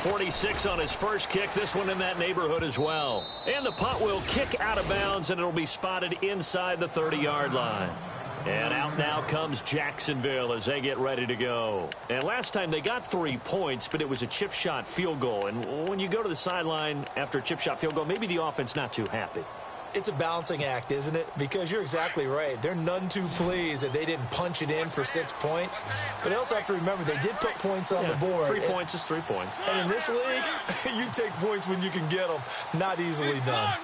46 on his first kick. This one in that neighborhood as well. And the punt will kick out of bounds, and it'll be spotted inside the 30-yard line. And out now comes Jacksonville as they get ready to go. And last time they got 3 points, but it was a chip shot field goal. And when you go to the sideline after a chip shot field goal, maybe the offense not too happy. It's a balancing act, isn't it? Because you're exactly right. They're none too pleased that they didn't punch it in for 6 points. But they also have to remember they did put points on the board. 3 points is 3 points. And in this league, you take points when you can get them. Not easily done.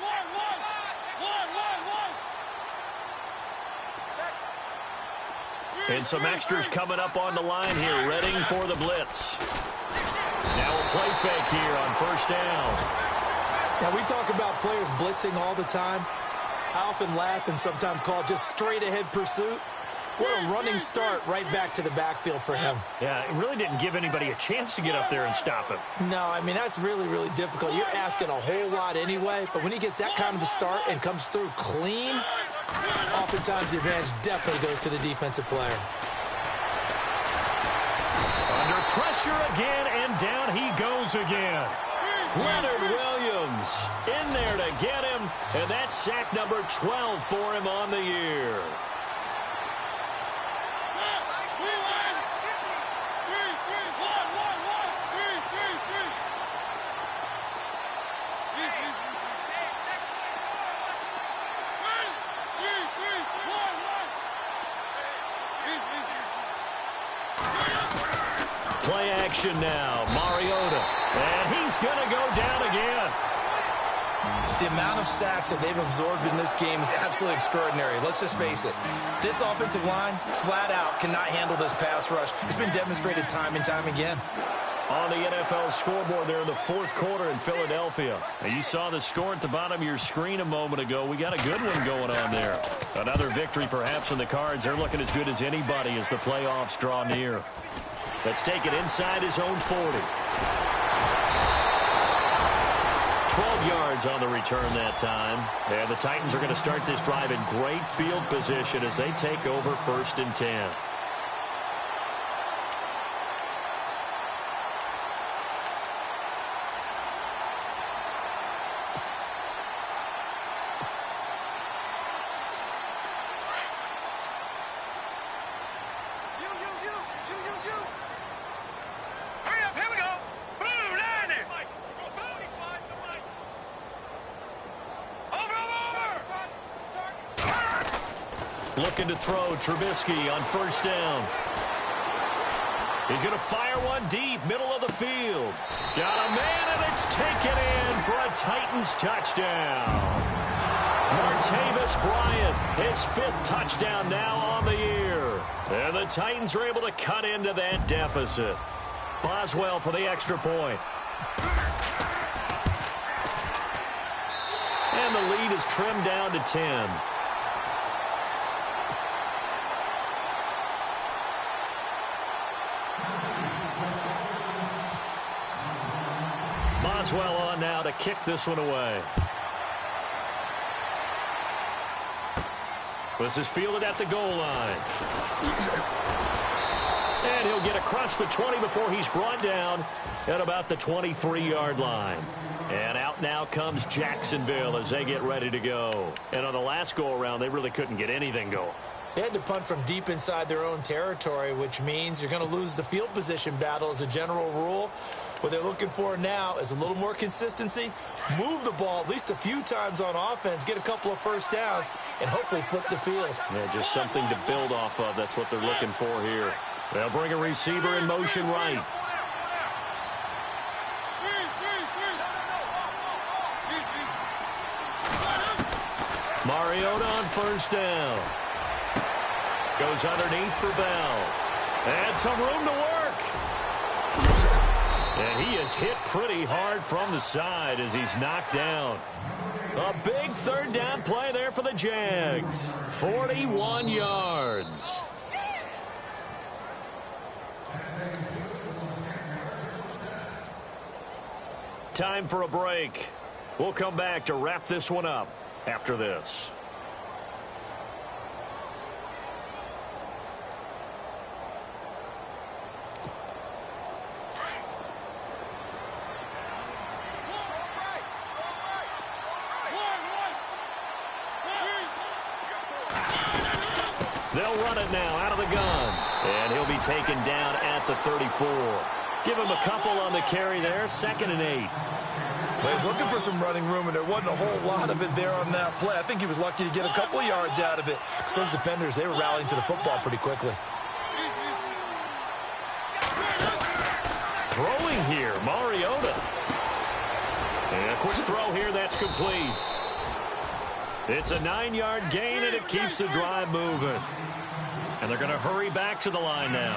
And some extras coming up on the line here, readying for the blitz. Now a play fake here on first down. Now, we talk about players blitzing all the time. I often laugh and sometimes call it just straight-ahead pursuit. What a running start right back to the backfield for him. Yeah, it really didn't give anybody a chance to get up there and stop him. No, I mean, that's really, really difficult. You're asking a whole lot anyway, but when he gets that kind of a start and comes through clean, oftentimes the advantage definitely goes to the defensive player. Under pressure again, and down he goes again. Leonard Williams in there to get him, and that's sack number 12 for him on the year. Play action now, Mariota, and he's going to go down again. The amount of sacks that they've absorbed in this game is absolutely extraordinary. Let's just face it. This offensive line, flat out, cannot handle this pass rush. It's been demonstrated time and time again. On the NFL scoreboard there in the fourth quarter in Philadelphia. And you saw the score at the bottom of your screen a moment ago. We got a good one going on there. Another victory perhaps in the cards. They're looking as good as anybody as the playoffs draw near. Let's take it inside his own 40. 12 yards on the return that time. And the Titans are going to start this drive in great field position as they take over 1st and 10. Looking to throw Trubisky on 1st down. He's going to fire one deep, middle of the field. Got a man, and it's taken in for a Titans touchdown. Martavis Bryant, his 5th touchdown now on the year. And the Titans are able to cut into that deficit. Boswell for the extra point. And the lead is trimmed down to 10. Boswell on now to kick this one away. This is fielded at the goal line. And he'll get across the 20 before he's brought down at about the 23-yard line. And out now comes Jacksonville as they get ready to go. And on the last go-around, they really couldn't get anything going. They had to punt from deep inside their own territory, which means you're going to lose the field position battle as a general rule. What they're looking for now is a little more consistency, move the ball at least a few times on offense, get a couple of 1st downs, and hopefully flip the field. Yeah, just something to build off of. That's what they're looking for here. They'll bring a receiver in motion right. Mariota on first down. Goes underneath for Bell. And some room to work. And he is hit pretty hard from the side as he's knocked down. A big third down play there for the Jags. 41 yards. Time for a break. We'll come back to wrap this one up after this. They'll run it now out of the gun. And he'll be taken down at the 34. Give him a couple on the carry there. 2nd and 8. Well, he's looking for some running room, and there wasn't a whole lot of it there on that play. I think he was lucky to get a couple of yards out of it. Because those defenders, they were rallying to the football pretty quickly. Throwing here, Mariota. And a quick throw here, that's complete. It's a 9-yard gain, and it keeps the drive moving. And they're going to hurry back to the line now.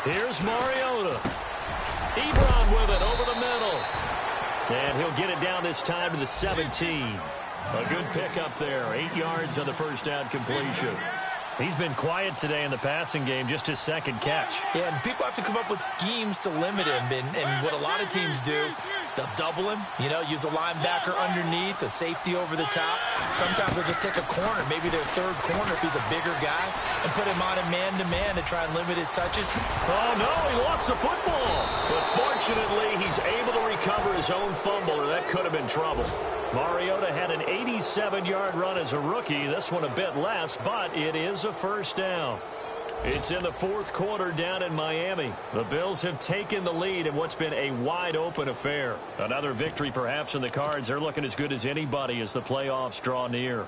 Here's Mariota. Ebron with it over the middle. And he'll get it down this time to the 17. A good pickup there. 8 yards on the first down completion. He's been quiet today in the passing game, just his 2nd catch. Yeah, and people have to come up with schemes to limit him. And what a lot of teams do, they'll double him, use a linebacker underneath, a safety over the top. Sometimes they'll just take a corner, maybe their 3rd corner if he's a bigger guy, and put him on a man-to-man to try and limit his touches. Oh, no, he lost the football. But fortunately, he's able to recover his own fumble, or that could have been trouble. Mariota had an 87-yard run as a rookie. This one a bit less, but it is a first down. It's in the 4th quarter down in Miami. The Bills have taken the lead in what's been a wide-open affair. Another victory perhaps in the cards. They're looking as good as anybody as the playoffs draw near.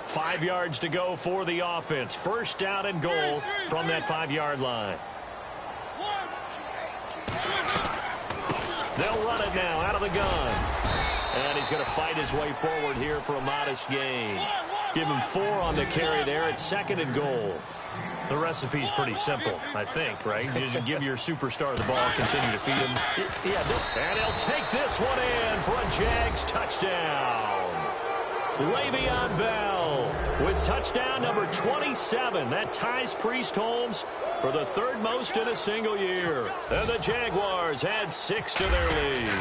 5 yards to go for the offense. First down and goal from that 5-yard line. They'll run it now out of the gun. And he's going to fight his way forward here for a modest gain. Give him 4 on the carry there at 2nd and goal. The recipe's pretty simple, I think, right? Just give your superstar the ball, continue to feed him. Yeah. And he'll take this one in for a Jags touchdown. Le'Veon Bell with touchdown number 27. That ties Priest Holmes for the 3rd most in a single year. And the Jaguars add 6 to their lead.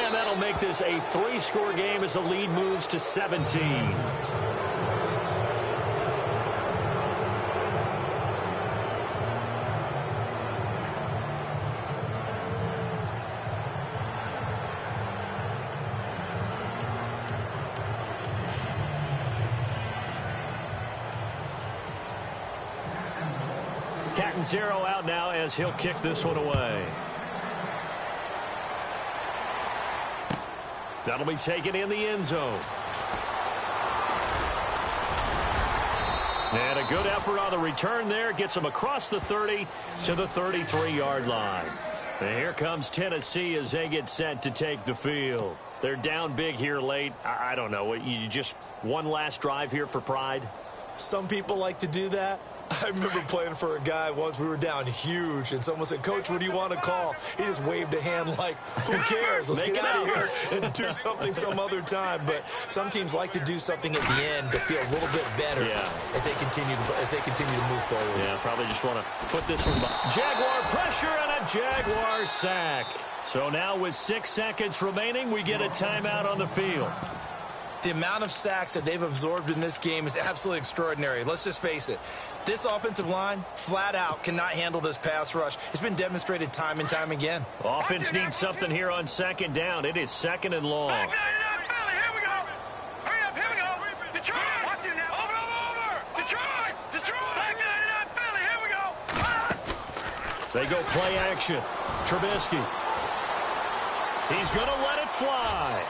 And that'll make this a 3-score game as the lead moves to 17. Zero out now as he'll kick this one away. That'll be taken in the end zone. And a good effort on the return there. Gets him across the 30 to the 33-yard line. And here comes Tennessee as they get set to take the field. They're down big here late. I don't know. You just one last drive here for pride? Some people like to do that. I remember playing for a guy once. We were down huge, and someone said, "Coach, what do you want to call?" He just waved a hand like, "Who cares? Let's get out of here and do something some other time." But some teams like to do something at the end to feel a little bit better as they continue to move forward. Yeah, probably just want to put this one by. Jaguar pressure and a Jaguar sack. So now with 6 seconds remaining, we get a timeout on the field. The amount of sacks that they've absorbed in this game is absolutely extraordinary. Let's just face it. This offensive line, flat out, cannot handle this pass rush. It's been demonstrated time and time again. Offense needs something here on 2nd down. It is 2nd and long. Here we go. Hurry up, here we go. Detroit. Watch it now. Over. Detroit. Back 99 Philly. Here we go. They go play action. Trubisky. He's going to let it fly.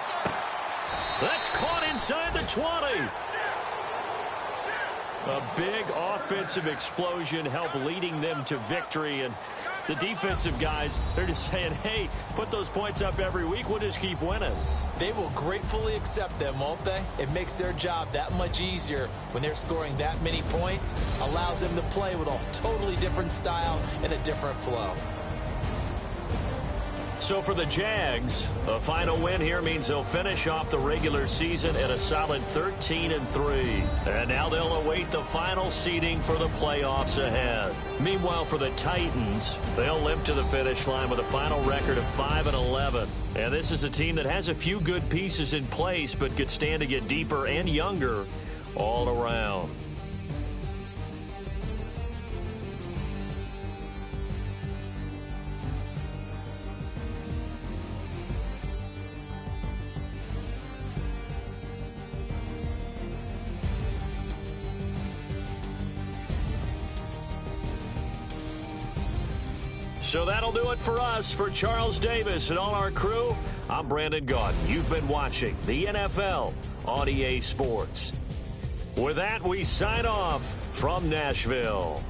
That's caught inside the 20. A big offensive explosion helped leading them to victory. And the defensive guys, they're just saying, hey, put those points up every week. We'll just keep winning. They will gratefully accept them, won't they? It makes their job that much easier when they're scoring that many points. Allows them to play with a totally different style and a different flow. So for the Jags, a final win here means they'll finish off the regular season at a solid 13-3. And now they'll await the final seeding for the playoffs ahead. Meanwhile, for the Titans, they'll limp to the finish line with a final record of 5-11. And this is a team that has a few good pieces in place, but could stand to get deeper and younger all around. So that'll do it for us. For Charles Davis and all our crew, I'm Brandon Gaudin. You've been watching the NFL on EA Sports. With that, we sign off from Nashville.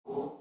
You